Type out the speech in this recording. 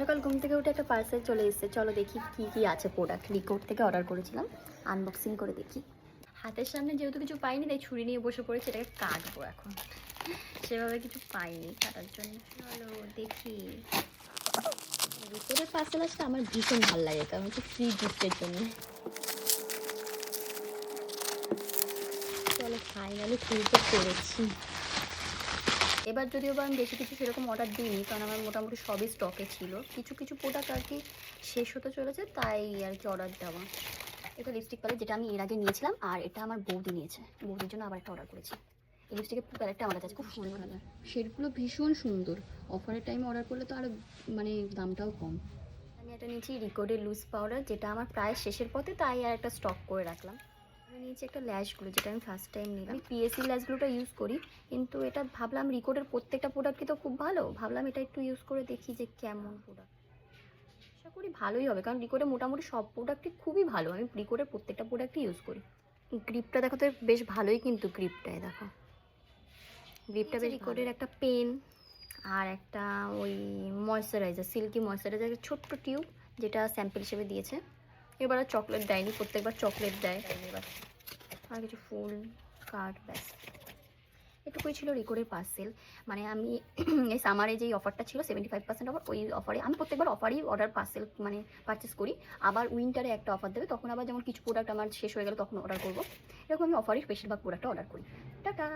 সকাল ঘুম থেকে উঠে একটা পার্সেল চলে এসেছে, চলো দেখি কি কি আছে প্রোডাক্ট। রিকোড থেকে অর্ডার করেছিলাম, আনবক্সিং করে দেখি। হাতের সামনে যেহেতু কিছু পাইনি তাই ছুরি নিয়ে বসে পড়েছি, এটাকে কাটবো এখন। সেভাবে কিছু পাইনি কাটার জন্য, চলো দেখি। রিকোডের পার্সেল আসলে আমার ভীষণ ভালো লাগে, কারণ হচ্ছে ফ্রি গিফটের জন্য। চলো ফাইনালি খুলতে পেরেছি। এবার যদিও বা আমি বেশি কিছু সেরকম অর্ডার দিইনি, কারণ আমার মোটামুটি সবই স্টকে ছিল। কিছু কিছু প্রোডাক্ট আর কি শেষ হতে চলেছে, তাই আর কি অর্ডার দেওয়া। এটা লিপস্টিক প্যালেট, যেটা আমি এর আগে নিয়েছিলাম, আর এটা আমার বৌদি নিয়েছে। বৌদির জন্য আবার একটা অর্ডার করেছি। এই লিপস্টিকের প্যালেটটা আমার কাছে খুব সুন্দর কালার, শেডগুলো ভীষণ সুন্দর। অফারের টাইমে অর্ডার করলে তো আরও মানে দামটাও কম। আমি এটা নিয়েছি রিকোডের লুজ পাউডার, যেটা আমার প্রায় শেষের পথে, তাই আর একটা স্টক করে রাখলাম। আমি নিয়েছি একটা ল্যাশগুলো, যেটা আমি ফার্স্ট টাইম নিলাম। আমি পিএসসি ল্যাশগুলোটা ইউজ করি, কিন্তু এটা ভাবলাম রিকোডের প্রত্যেকটা প্রোডাক্টই তো খুব ভালো, ভাবলাম এটা একটু ইউজ করে দেখি যে কেমন প্রোডাক্ট। আশা করি ভালোই হবে, কারণ রিকোডের মোটামুটি সব প্রোডাক্টই খুবই ভালো। আমি রিকোডের প্রত্যেকটা প্রোডাক্টই ইউজ করি। গ্রিপটা দেখো তো বেশ ভালোই, কিন্তু গ্রিপটায় দেখো, গ্রিপটা বেশ। রিকোডের একটা পেন আর একটা ওই ময়শ্চারাইজার, সিল্কি ময়শ্চারাইজার, ছোট্ট টিউব, যেটা স্যাম্পল হিসেবে দিয়েছে। এবার আর চকলেট দেয়নি, প্রত্যেকবার চকলেট দেয়। এবার আর কিছু ফুল কার্ড, ব্যাস এটুকুই ছিল রিকোডের পার্সেল। মানে আমি এই সামারে যেই অফারটা ছিল 75% অফার, ওই অফারে আমি প্রত্যেকবার অফারই অর্ডার পার্সেল মানে পারচেস করি। আবার উইন্টারে একটা অফার দেবে, তখন আবার যেমন কিছু প্রোডাক্ট আমার শেষ হয়ে গেলে তখন অর্ডার করবো। এরকম আমি অফারই বেশিরভাগ প্রোডাক্টটা অর্ডার করি। টাটা।